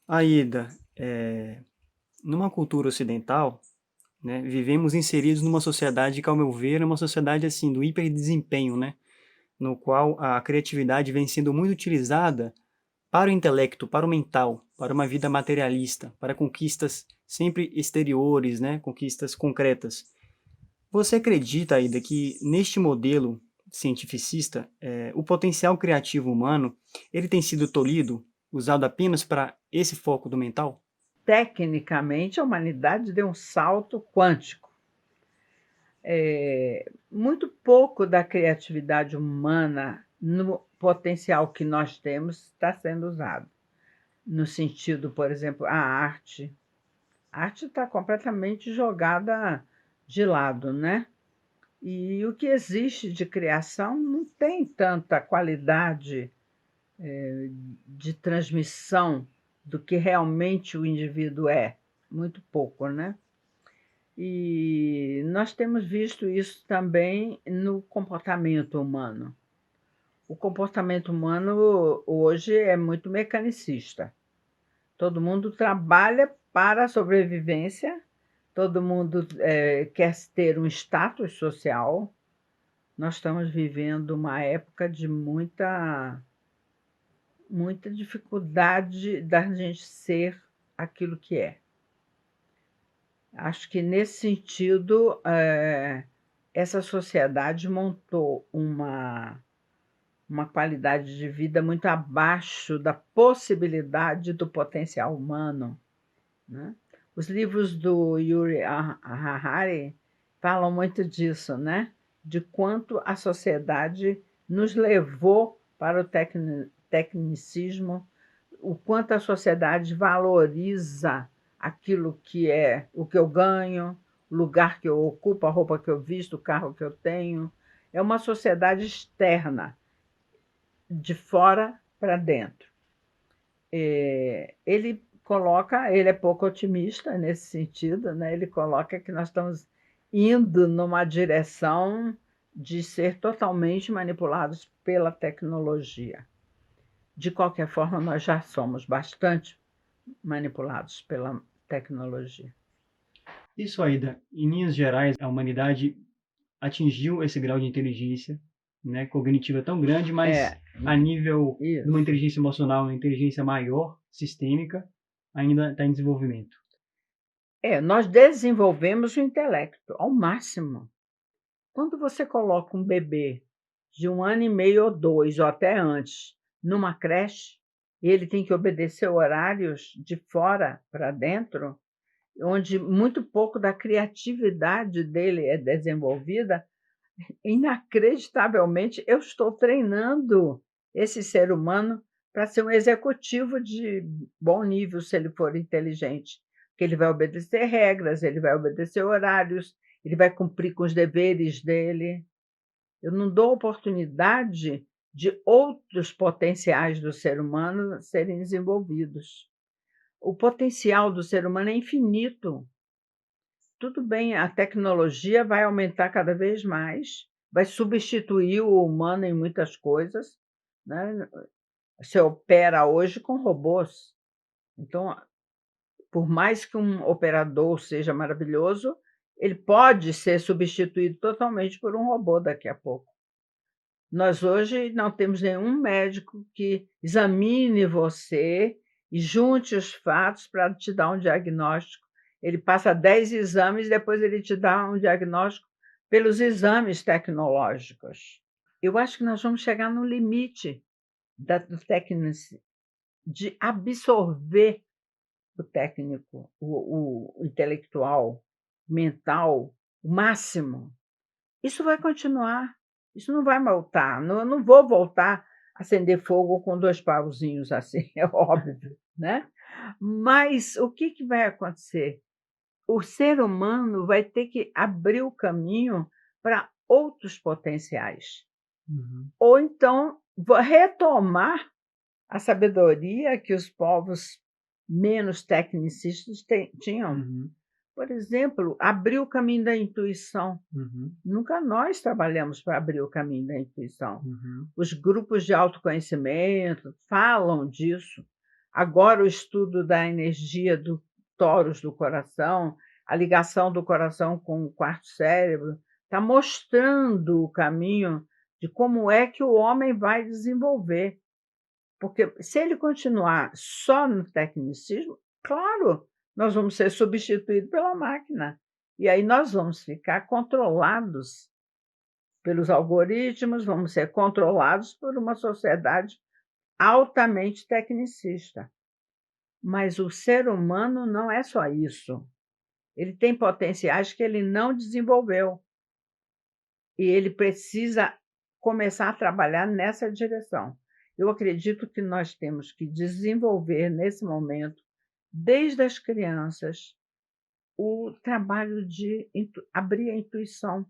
Aida, numa cultura ocidental, né, vivemos inseridos numa sociedade que, ao meu ver, é uma sociedade assim do hiperdesempenho, né, no qual a criatividade vem sendo muito utilizada para o intelecto, para o mental, para uma vida materialista, para conquistas sempre exteriores, né, conquistas concretas. Você acredita, Aida, que neste modelo cientificista, o potencial criativo humano, ele tem sido tolhido, usado apenas para esse foco do mental? Tecnicamente, a humanidade deu um salto quântico. Muito pouco da criatividade humana no potencial que nós temos está sendo usado. No sentido, por exemplo, a arte. A arte está completamente jogada de lado, né? E o que existe de criação não tem tanta qualidade de transmissão do que realmente o indivíduo é. Muito pouco, né? E nós temos visto isso também no comportamento humano. O comportamento humano hoje é muito mecanicista. Todo mundo trabalha para a sobrevivência, todo mundo quer ter um status social. Nós estamos vivendo uma época de muita dificuldade da gente ser aquilo que é. Acho que, nesse sentido, essa sociedade montou uma qualidade de vida muito abaixo da possibilidade do potencial humano, né? Os livros do Yuri Harari falam muito disso, né? De quanto a sociedade nos levou para o tecnicismo, o quanto a sociedade valoriza aquilo que é o que eu ganho, o lugar que eu ocupo, a roupa que eu visto, o carro que eu tenho. É uma sociedade externa, de fora para dentro. Ele é pouco otimista nesse sentido, né? Ele coloca que nós estamos indo numa direção de ser totalmente manipulados pela tecnologia. De qualquer forma, nós já somos bastante manipulados pela tecnologia. Isso, Aida, em linhas gerais, a humanidade atingiu esse grau de inteligência, né, cognitiva tão grande, mas É, a nível de uma isso. inteligência emocional, uma inteligência maior, sistêmica, ainda está em desenvolvimento. Nós desenvolvemos o intelecto ao máximo. Quando você coloca um bebê de 1 ano e meio ou 2, ou até antes, numa creche, e ele tem que obedecer horários de fora para dentro, onde muito pouco da criatividade dele é desenvolvida, inacreditavelmente, eu estou treinando esse ser humano para ser um executivo de bom nível, se ele for inteligente, que ele vai obedecer regras, ele vai obedecer horários, ele vai cumprir com os deveres dele. Eu não dou oportunidade de outros potenciais do ser humano serem desenvolvidos. O potencial do ser humano é infinito. Tudo bem, a tecnologia vai aumentar cada vez mais, vai substituir o humano em muitas coisas, né? Você opera hoje com robôs. Então, por mais que um operador seja maravilhoso, ele pode ser substituído totalmente por um robô daqui a pouco. Nós hoje não temos nenhum médico que examine você e junte os fatos para te dar um diagnóstico. Ele passa 10 exames, depois ele te dá um diagnóstico pelos exames tecnológicos. Eu acho que nós vamos chegar no limite do técnico, de absorver o técnico, o intelectual, mental, o máximo. Isso vai continuar, isso não vai voltar. Não, eu não vou voltar a acender fogo com 2 pauzinhos assim, é óbvio, né? Mas o que vai acontecer? O ser humano vai ter que abrir o caminho para outros potenciais, Uhum, ou então retomar a sabedoria que os povos menos tecnicistas tinham. uhum, Por exemplo, abrir o caminho da intuição. uhum, Nunca nós trabalhamos para abrir o caminho da intuição. uhum. Os grupos de autoconhecimento falam disso. Agora o estudo da energia do tórax do coração, a ligação do coração com o quarto cérebro, está mostrando o caminho de como é que o homem vai desenvolver. Porque se ele continuar só no tecnicismo, claro, nós vamos ser substituídos pela máquina. E aí nós vamos ficar controlados pelos algoritmos, vamos ser controlados por uma sociedade altamente tecnicista. Mas o ser humano não é só isso. Ele tem potenciais que ele não desenvolveu. E ele precisa começar a trabalhar nessa direção. Eu acredito que nós temos que desenvolver, nesse momento, desde as crianças, o trabalho de abrir a intuição.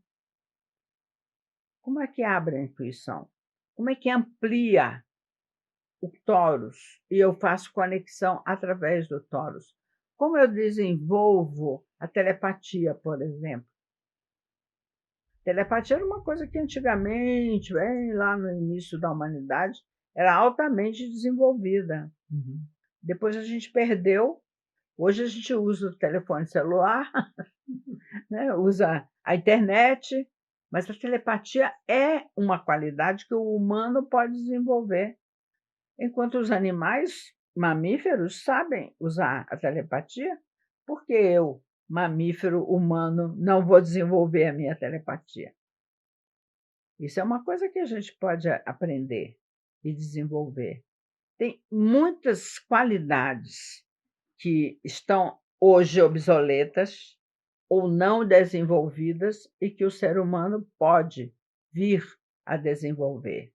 Como é que abre a intuição? Como é que amplia o tórax e eu faço conexão através do tórax? Como eu desenvolvo a telepatia, por exemplo? Telepatia era uma coisa que antigamente, bem lá no início da humanidade, era altamente desenvolvida. Depois a gente perdeu. Hoje a gente usa o telefone celular, né? Usa a internet, mas a telepatia é uma qualidade que o humano pode desenvolver, enquanto os animais mamíferos sabem usar a telepatia. Por que eu, mamífero humano, não vou desenvolver a minha telepatia? Isso é uma coisa que a gente pode aprender e desenvolver. Tem muitas qualidades que estão hoje obsoletas ou não desenvolvidas e que o ser humano pode vir a desenvolver.